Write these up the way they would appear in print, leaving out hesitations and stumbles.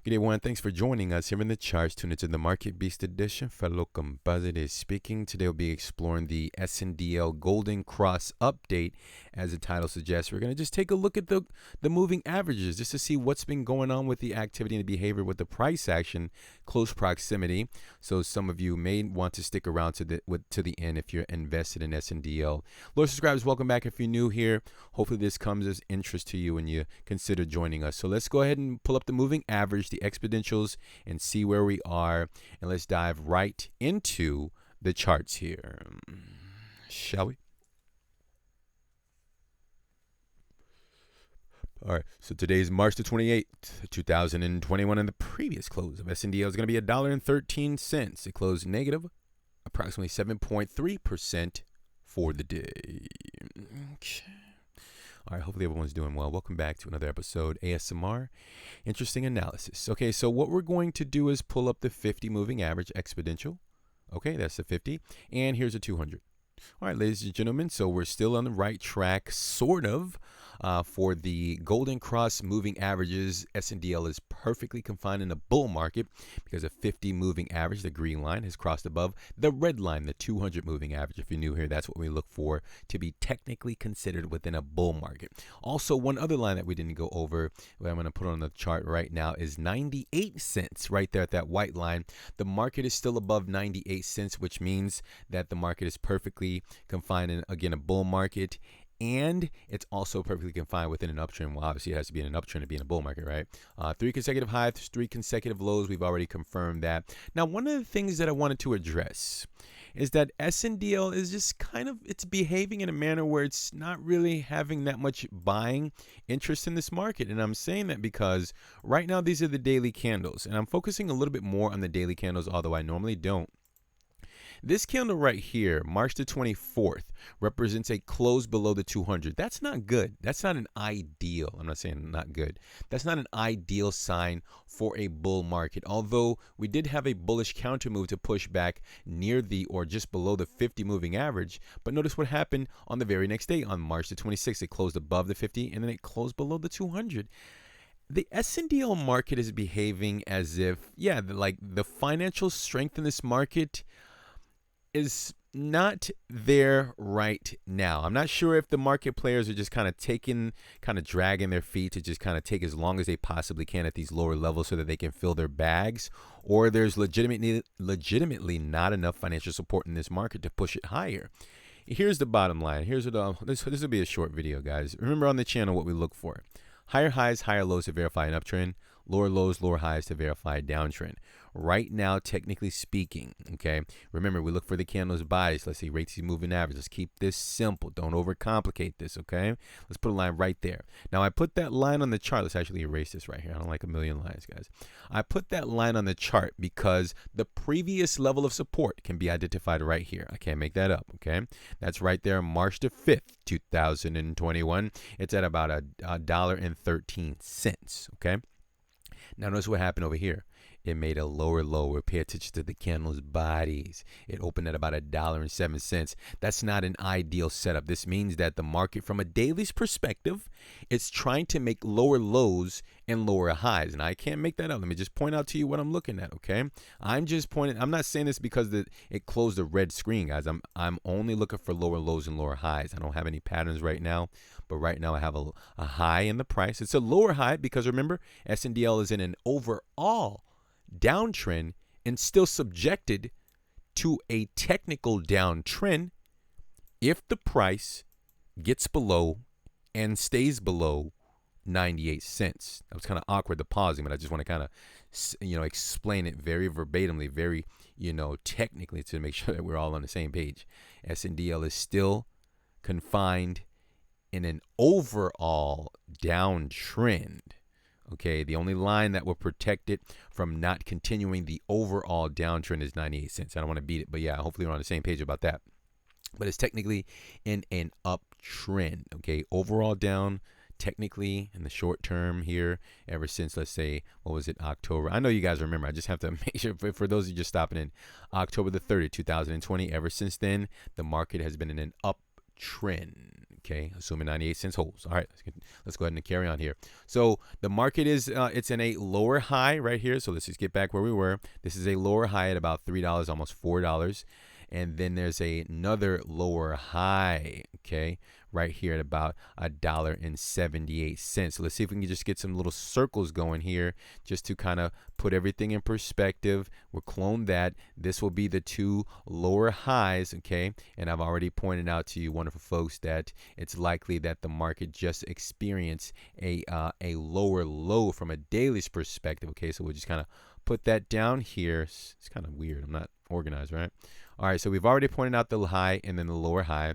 Good day, everyone. Thanks for joining us here in the charts. Tune into the Market Beast Edition. Fellow Composite is speaking. Today we'll be exploring the Sndl Golden Cross update. As the title suggests, we're going to just take a look at the moving averages just to see what's been going on with the activity and the behavior with the price action, close proximity. So some of you may want to stick around to the end if you're invested in Sndl. Loyal subscribers, welcome back if you're new here. Hopefully this comes as interest to you and you consider joining us. So let's go ahead and pull up the moving average, the exponentials, and see where we are. And let's dive right into the charts here. Shall we? All right, so today is March the 28th, 2021, and the previous close of Sndl is going to be $1.13. It closed negative approximately 7.3% for the day. Okay. All right, hopefully everyone's doing well. Welcome back to another episode, ASMR, Interesting Analysis. Okay, so what we're going to do is pull up the 50 moving average exponential. Okay, that's the 50, and here's a 200. All right, ladies and gentlemen, so we're still on the right track, sort of, for the Golden Cross moving averages. Sndl is perfectly confined in a bull market because a 50 moving average, the green line, has crossed above the red line, the 200 moving average. If you're new here, that's what we look for to be technically considered within a bull market. Also, one other line that we didn't go over, what I'm going to put on the chart right now, is 98 cents right there at that white line. The market is still above 98 cents, which means that the market is perfectly confined in, again, a bull market, and it's also perfectly confined within an uptrend. Well, obviously it has to be in an uptrend to be in a bull market, right? 3 consecutive highs, 3 consecutive lows. We've already confirmed that. Now, one of the things that I wanted to address is that Sndl is just kind of, it's behaving in a manner where it's not really having that much buying interest in this market. And I'm saying that because right now these are the daily candles, and I'm focusing a little bit more on the daily candles, although I normally don't. This candle right here, March the 24th, represents a close below the 200. That's not good. That's not an ideal. I'm not saying not good. That's not an ideal sign for a bull market. Although we did have a bullish counter move to push back near the or just below the 50 moving average. But notice what happened on the very next day, on March the 26th. It closed above the 50 and then it closed below the 200. The Sndl market is behaving as if, yeah, like the financial strength in this market is not there right now. I'm not sure if the market players are just kind of dragging their feet to just kind of take as long as they possibly can at these lower levels so that they can fill their bags, or there's legitimately not enough financial support in this market to push it higher. Here's the bottom line. Here's what this will be a short video, guys. Remember on the channel what we look for: higher highs, higher lows to verify an uptrend, lower lows, lower highs to verify a downtrend. Right now, technically speaking, okay, remember, we look for the candles bodies. Let's see, rates moving average. Let's keep this simple. Don't overcomplicate this, okay? Let's put a line right there. Now, I put that line on the chart. Let's actually erase this right here. I don't like a million lines, guys. I put that line on the chart because the previous level of support can be identified right here. I can't make that up, okay? That's right there, March the 5th, 2021. It's at about $1.13, okay? Now, notice what happened over here. It made a lower low. Pay attention to the candle's bodies. It opened at about $1.07. That's not an ideal setup. This means that the market, from a daily's perspective, it's trying to make lower lows and lower highs. And I can't make that up. Let me just point out to you what I'm looking at, okay? I'm just pointing. I'm not saying this because it closed a red screen, guys. I'm only looking for lower lows and lower highs. I don't have any patterns right now, but right now I have a high in the price. It's a lower high because, remember, Sndl is in an overall downtrend and still subjected to a technical downtrend if the price gets below and stays below 98 cents. That was kind of awkward, the pausing, but I just want to kind of, explain it very verbatimly, very, technically, to make sure that we're all on the same page. Sndl is still confined in an overall downtrend. Okay, the only line that will protect it from not continuing the overall downtrend is 98 cents. I don't want to beat it, but yeah, hopefully we're on the same page about that. But it's technically in an uptrend. Okay, overall down, technically in the short term here, ever since, let's say, what was it, October? I know you guys remember. I just have to make sure for those of you just stopping in, October the 30th, 2020. Ever since then, the market has been in an uptrend. Okay, assuming 98 cents holds. All right, let's go ahead and carry on here. So the market is it's in a lower high right here. So let's just get back where we were. This is a lower high at about $3, almost $4. And then there's another lower high, okay, right here at about $1.78. So let's see if we can just get some little circles going here just to kind of put everything in perspective. We'll clone that. This will be the two lower highs, okay? And I've already pointed out to you, wonderful folks, that it's likely that the market just experienced a lower low from a daily's perspective, okay? So we'll just kind of put that down here. It's kind of weird. I'm not organized, right? All right, so we've already pointed out the high and then the lower high.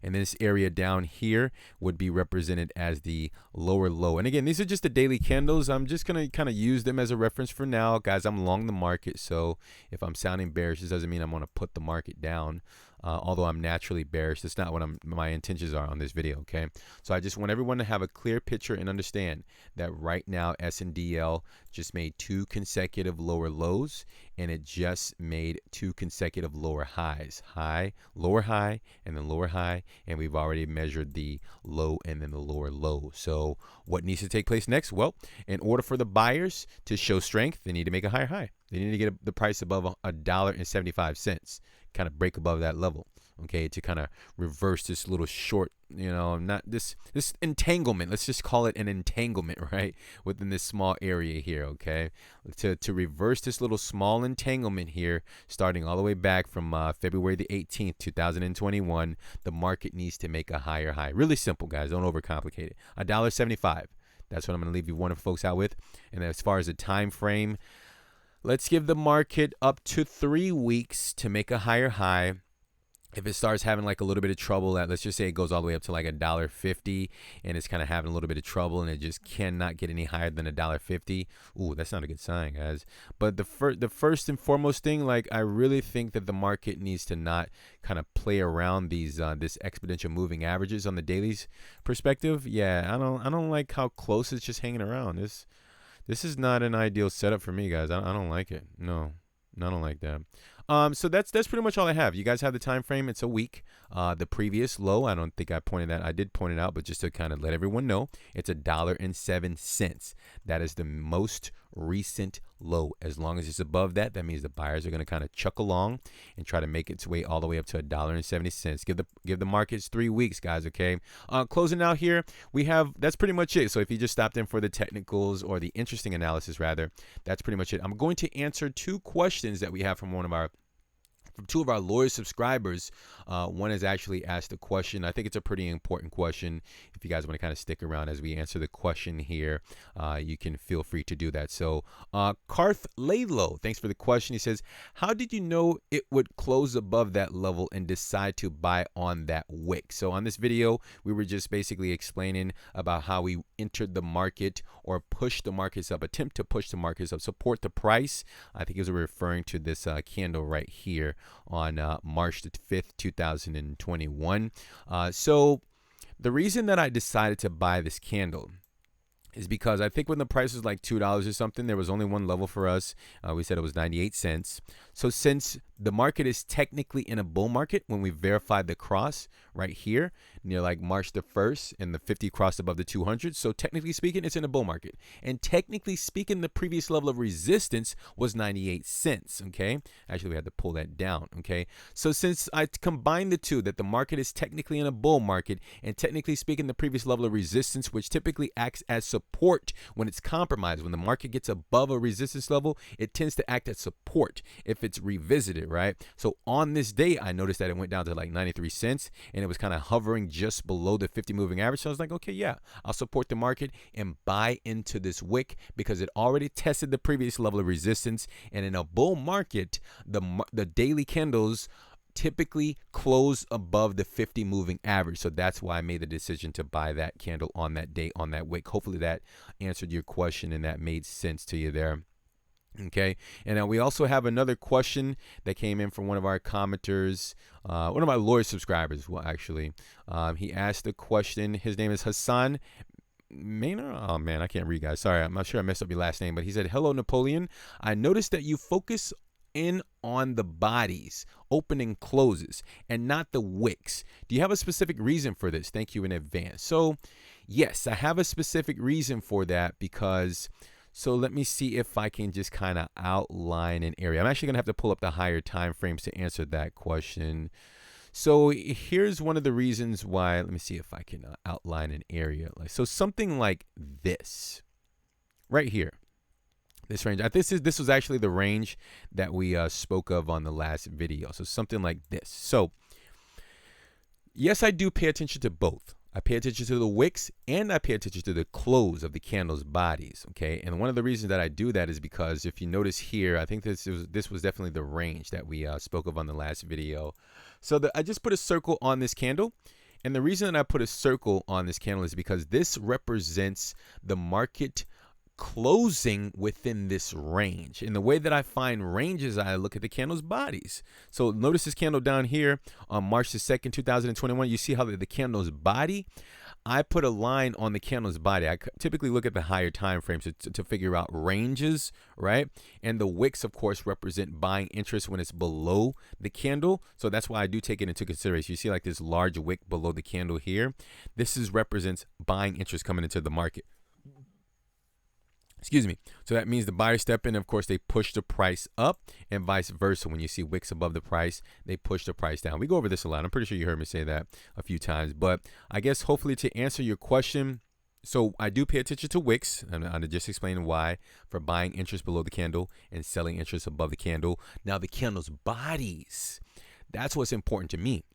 And this area down here would be represented as the lower low. And again, these are just the daily candles. I'm just going to kind of use them as a reference for now. Guys, I'm long the market, so if I'm sounding bearish, this doesn't mean I'm going to put the market down. Although I'm naturally bearish, that's not what my intentions are on this video, okay? So I just want everyone to have a clear picture and understand that right now SNDL just made 2 consecutive lower lows, and it just made 2 consecutive lower highs. High, lower high, and then lower high, and we've already measured the low and then the lower low. So what needs to take place next? Well, in order for the buyers to show strength, they need to make a higher high. They need to get the price above $1.75. Kind of break above that level, okay, to kind of reverse this little short, not this entanglement. Let's just call it an entanglement, right, within this small area here, okay, to reverse this little small entanglement here, starting all the way back from February the 18th, 2021. The market needs to make a higher high. Really simple, guys. Don't overcomplicate it. $1.75. That's what I'm going to leave you wonderful folks out with. And as far as the time frame, let's give the market up to 3 weeks to make a higher high. If it starts having like a little bit of trouble, let's just say it goes all the way up to like $1.50 and it's kind of having a little bit of trouble and it just cannot get any higher than $1.50. Ooh, that's not a good sign, guys. But the first and foremost thing, like, I really think that the market needs to not kind of play around these this exponential moving averages on the daily's perspective. Yeah, I don't like how close it's just hanging around. This is not an ideal setup for me, guys. I don't like it. No, I don't like that. So that's pretty much all I have. You guys have the time frame. It's a week. The previous low, I don't think I pointed that. I did point it out, but just to kind of let everyone know, it's $1.07. That is the most recent low. As long as it's above that, that means the buyers are going to kind of chuck along and try to make its way all the way up to $1.70. Give the markets 3 weeks, guys. Okay. Closing out here, that's pretty much it. So if you just stopped in for the technicals or the interesting analysis, rather, that's pretty much it. I'm going to answer 2 questions that we have from two of our loyal subscribers. One has actually asked a question. I think it's a pretty important question. If you guys want to kind of stick around as we answer the question here, you can feel free to do that. So Karth Laylo, thanks for the question. He says, how did you know it would close above that level and decide to buy on that wick? So on this video, we were just basically explaining about how we entered the market or pushed the markets up, attempt to push the markets up, support the price. I think he was referring to this candle right here on March the 5th, 2021. So the reason that I decided to buy this candle is because I think when the price was like $2 or something, there was only one level for us. We said it was 98 cents. So since the market is technically in a bull market, when we verified the cross right here near like March the 1st and the 50 crossed above the 200. So technically speaking, it's in a bull market. And technically speaking, the previous level of resistance was 98 cents. Okay. Actually, we had to pull that down. Okay. So since I combined the two, that the market is technically in a bull market and technically speaking, the previous level of resistance, which typically acts as support when it's compromised, when the market gets above a resistance level, it tends to act as support if it's revisited, right? So on this day, I noticed that it went down to like 93 cents and it was kind of hovering just below the 50 moving average. So I was like, okay, yeah, I'll support the market and buy into this wick because it already tested the previous level of resistance. And in a bull market, the daily candles typically close above the 50 moving average. So that's why I made the decision to buy that candle on that day, on that wick. Hopefully that answered your question and that made sense to you there. Okay, and we also have another question that came in from one of our commenters, one of my loyal subscribers. Well, actually, he asked the question. His name is Hassan Maynard. Oh man, I can't read, guys. Sorry, I'm not sure I messed up your last name, but he said, "Hello, Napoleon. I noticed that you focus in on the bodies, open and closes, and not the wicks. Do you have a specific reason for this? Thank you in advance. So yes, I have a specific reason for that because, so let me see if I can just kind of outline an area. I'm actually going to have to pull up the higher time frames to answer that question. So here's one of the reasons why. Let me see if I can outline an area. So something like this right here. This range, this was actually the range that we spoke of on the last video. So something like this. So yes, I do pay attention to both. I pay attention to the wicks and I pay attention to the close of the candle's bodies. Okay, and one of the reasons that I do that is because if you notice here, I think this was definitely the range that we spoke of on the last video. So I just put a circle on this candle. And the reason that I put a circle on this candle is because this represents the market closing within this range. And the way that I find ranges, I look at the candle's bodies. So notice this candle down here on March the 2nd, 2021. You see how the candle's body, I put a line on the candle's body. I typically look at the higher time frames to figure out ranges, right? And the wicks, of course, represent buying interest when it's below the candle. So that's why I do take it into consideration. You see like this large wick below the candle here. This represents buying interest coming into the market. Excuse me. So that means the buyers step in. Of course, they push the price up and vice versa. When you see wicks above the price, they push the price down. We go over this a lot. I'm pretty sure you heard me say that a few times. But I guess hopefully to answer your question, so I do pay attention to wicks. And I'm just explaining why for buying interest below the candle and selling interest above the candle. Now the candle's bodies, that's what's important to me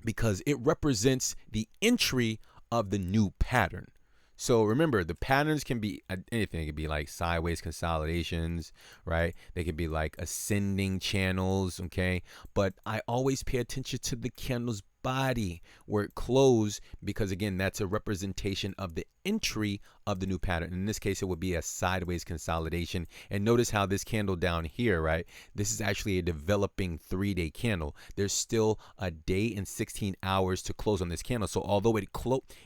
because it represents the entry of the new pattern. So remember, the patterns can be anything. It could be like sideways consolidations, right? They could be like ascending channels, okay? But I always pay attention to the candle's body where it closed because, again, that's a representation of the entry of the new pattern. In this case, it would be a sideways consolidation. And notice how this candle down here, right? This is actually a developing 3-day candle. There's still a day and 16 hours to close on this candle. So although it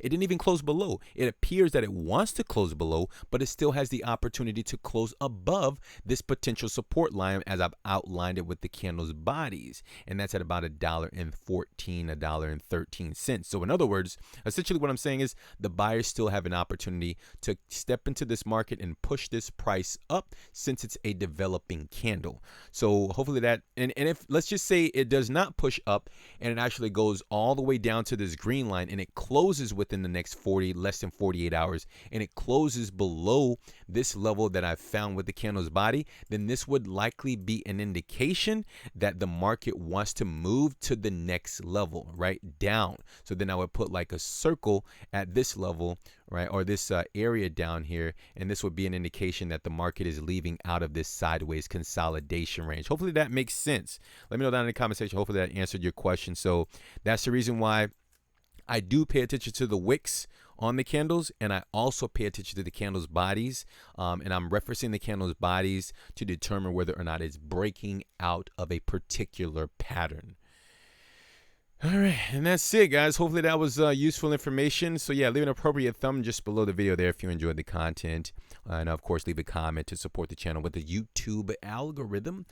didn't even close below, it appears that it wants to close below, but it still has the opportunity to close above this potential support line as I've outlined it with the candle's bodies. And that's at about $1.14, $1.13. So in other words, essentially what I'm saying is the buyers still have an opportunity to step into this market and push this price up since it's a developing candle. So hopefully that, and if let's just say it does not push up and it actually goes all the way down to this green line and it closes within the next less than 48 hours and it closes below this level that I've found with the candle's body, then this would likely be an indication that the market wants to move to the next level, right? Down. So then I would put like a circle at this level, right? Or this area down here. And this would be an indication that the market is leaving out of this sideways consolidation range. Hopefully that makes sense. Let me know down in the comment section. Hopefully that answered your question. So that's the reason why I do pay attention to the wicks on the candles, and I also pay attention to the candles' bodies, and I'm referencing the candles' bodies to determine whether or not it's breaking out of a particular pattern. All right, and that's it, guys. Hopefully that was useful information. So yeah, leave an appropriate thumb just below the video there if you enjoyed the content, and of course leave a comment to support the channel with the YouTube algorithm.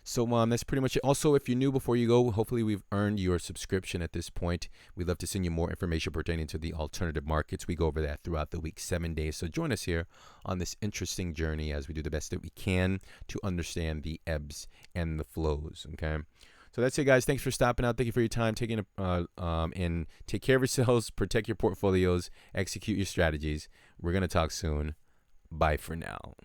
So that's pretty much it. Also, if you're new, before you go, hopefully we've earned your subscription at this point. We'd love to send you more information pertaining to the alternative markets. We go over that throughout the week, 7 days. So join us here on this interesting journey as we do the best that we can to understand the ebbs and the flows. Okay. So that's it, guys. Thanks for stopping out. Thank you for your time. And take care of yourselves, protect your portfolios, execute your strategies. We're going to talk soon. Bye for now.